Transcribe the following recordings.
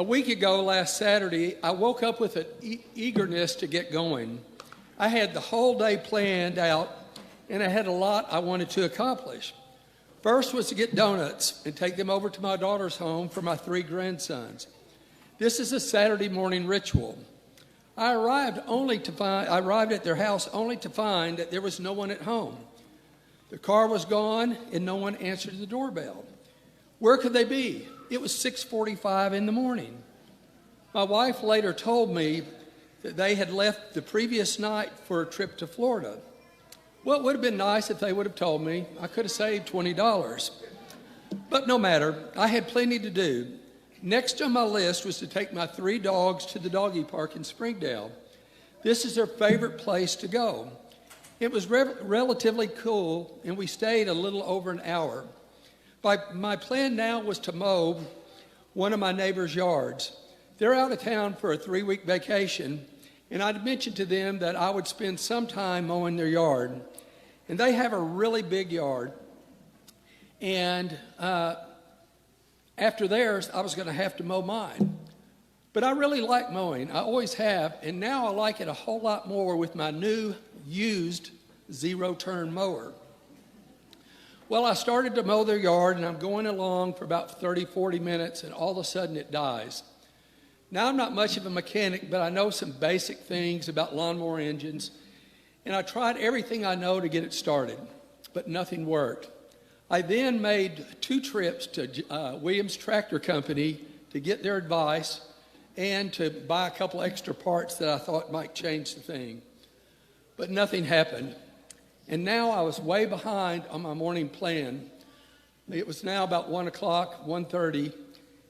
A week ago, last Saturday, I woke up with an eagerness to get going. I had the whole day planned out, and I had a lot I wanted to accomplish. First was to get donuts and take them over to my daughter's home for my 3 grandsons. This is a Saturday morning ritual. I arrived at their house only to find that there was no one at home. The car was gone, and no one answered the doorbell. Where could they be? It was 6:45 in the morning. My wife later told me that they had left the previous night for a trip to Florida. Well, it would have been nice if they would have told me. I could have saved $20. But no matter, I had plenty to do. Next on my list was to take my 3 dogs to the doggy park in Springdale. This is their favorite place to go. It was relatively cool, and we stayed a little over an hour. My plan now was to mow one of my neighbor's yards. They're out of town for a 3-week vacation, and I'd mentioned to them that I would spend some time mowing their yard. And they have a really big yard. And after theirs, I was going to have to mow mine. But I really like mowing. I always have, and now I like it a whole lot more with my new used zero-turn mower. Well, I started to mow their yard, and I'm going along for about 30, 40 minutes, and all of a sudden it dies. Now, I'm not much of a mechanic, but I know some basic things about lawnmower engines, and I tried everything I know to get it started, but nothing worked. I then made 2 trips to Williams Tractor Company to get their advice and to buy a couple extra parts that I thought might change the thing. But nothing happened. And now I was way behind on my morning plan. It was now about 1 o'clock, 1:30,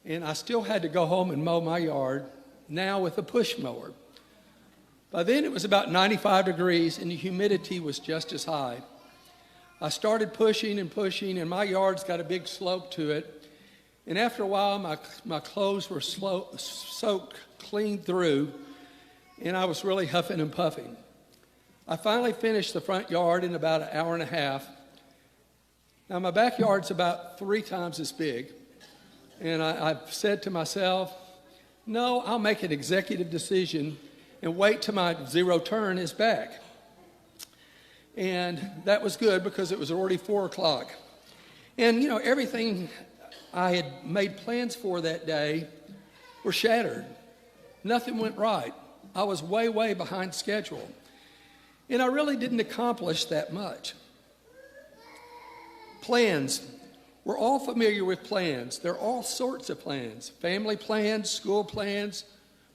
and I still had to go home and mow my yard, now with a push mower. By then it was about 95 degrees and the humidity was just as high. I started pushing, and my yard's got a big slope to it. And after a while, my clothes were soaked clean through, and I was really huffing and puffing. I finally finished the front yard in about an hour and a half. Now, my backyard's about 3 times as big, and I've said to myself, no, I'll make an executive decision and wait till my zero turn is back. And that was good because it was already 4 o'clock. And, everything I had made plans for that day were shattered. Nothing went right. I was way, way behind schedule. And I really didn't accomplish that much. Plans. We're all familiar with plans. There are all sorts of plans. Family plans, school plans,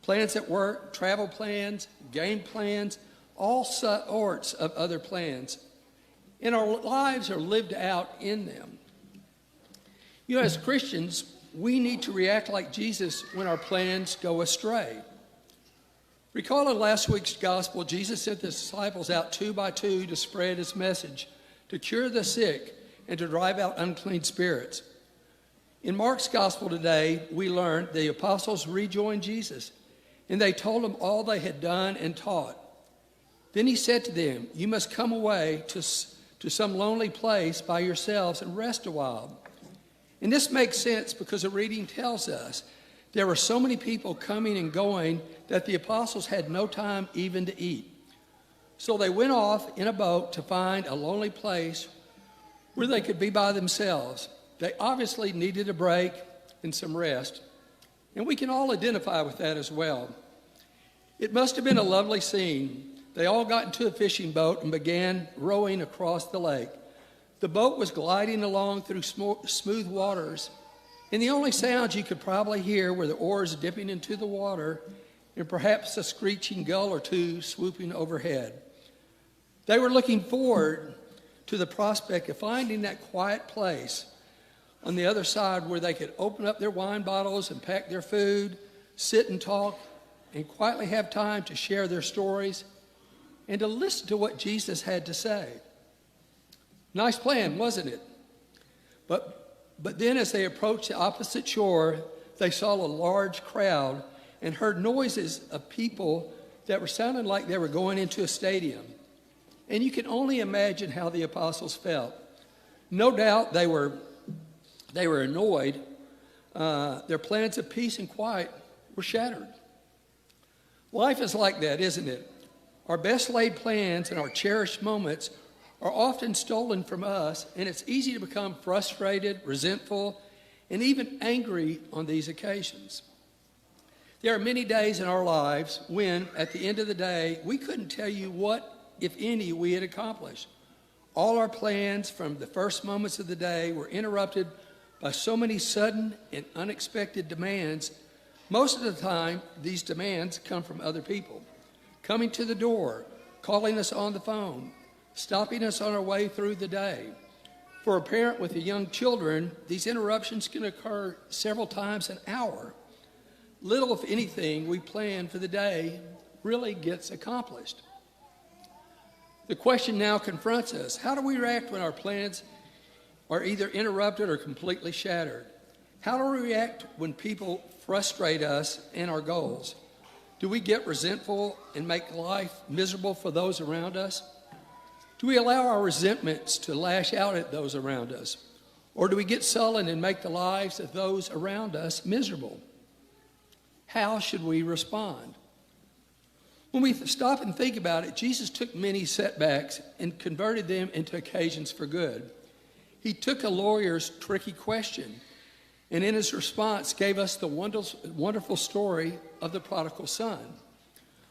plans at work, travel plans, game plans, all sorts of other plans. And our lives are lived out in them. As Christians, we need to react like Jesus when our plans go astray. Recall in last week's gospel, Jesus sent the disciples out 2 by 2 to spread his message, to cure the sick, and to drive out unclean spirits. In Mark's gospel today, we learned the apostles rejoined Jesus, and they told him all they had done and taught. Then he said to them, you must come away to some lonely place by yourselves and rest a while. And this makes sense because the reading tells us there were so many people coming and going that the apostles had no time even to eat. So they went off in a boat to find a lonely place where they could be by themselves. They obviously needed a break and some rest. And we can all identify with that as well. It must have been a lovely scene. They all got into a fishing boat and began rowing across the lake. The boat was gliding along through smooth waters, and the only sounds you could probably hear were the oars dipping into the water and perhaps a screeching gull or 2 swooping overhead. They were looking forward to the prospect of finding that quiet place on the other side where they could open up their wine bottles and pack their food, sit and talk, and quietly have time to share their stories and to listen to what Jesus had to say. Nice plan, wasn't it? But then as they approached the opposite shore, they saw a large crowd and heard noises of people that were sounding like they were going into a stadium. And you can only imagine how the apostles felt. No doubt they were annoyed. Their plans of peace and quiet were shattered. Life is like that, isn't it? Our best laid plans and our cherished moments are often stolen from us, and it's easy to become frustrated, resentful, and even angry on these occasions. There are many days in our lives when, at the end of the day, we couldn't tell you what, if any, we had accomplished. All our plans from the first moments of the day were interrupted by so many sudden and unexpected demands. Most of the time, these demands come from other people, coming to the door, calling us on the phone, stopping us on our way through the day. For a parent with young children, these interruptions can occur several times an hour. Little, if anything, we plan for the day really gets accomplished. The question now confronts us: how do we react when our plans are either interrupted or completely shattered? How do we react when people frustrate us and our goals? Do we get resentful and make life miserable for those around us? Do we allow our resentments to lash out at those around us? Or do we get sullen and make the lives of those around us miserable? How should we respond? When we stop and think about it, Jesus took many setbacks and converted them into occasions for good. He took a lawyer's tricky question, and in his response gave us the wonderful story of the prodigal son.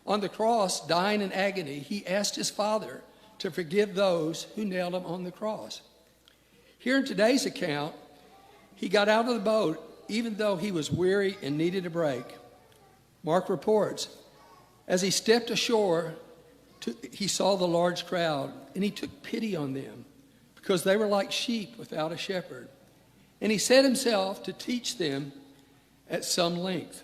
On the cross, dying in agony, he asked his Father to forgive those who nailed him on the cross. Here in today's account, he got out of the boat even though he was weary and needed a break. Mark reports, as he stepped ashore, he saw the large crowd, and he took pity on them because they were like sheep without a shepherd. And he set himself to teach them at some length.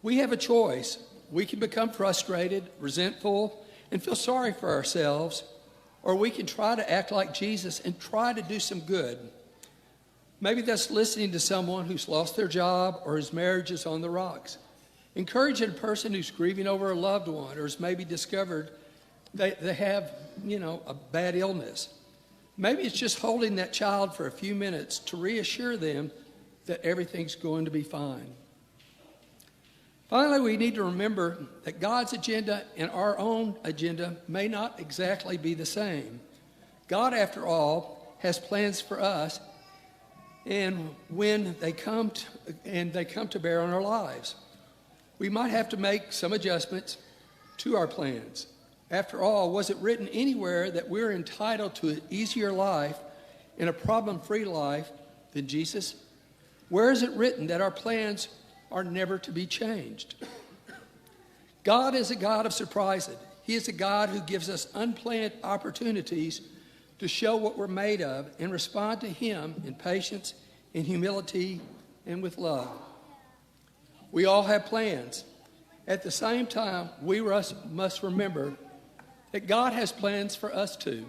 We have a choice. We can become frustrated, resentful, and feel sorry for ourselves, or we can try to act like Jesus and try to do some good. Maybe that's listening to someone who's lost their job or whose marriage is on the rocks. Encouraging a person who's grieving over a loved one or has maybe discovered they have, a bad illness. Maybe it's just holding that child for a few minutes to reassure them that everything's going to be fine. Finally, we need to remember that God's agenda and our own agenda may not exactly be the same. God, after all, has plans for us, and when they come to bear on our lives, we might have to make some adjustments to our plans. After all, was it written anywhere that we're entitled to an easier life and a problem-free life than Jesus? Where is it written that our plans are never to be changed? God is a God of surprises. He is a God who gives us unplanned opportunities to show what we're made of and respond to Him in patience, in humility, and with love. We all have plans. At the same time, we must remember that God has plans for us too.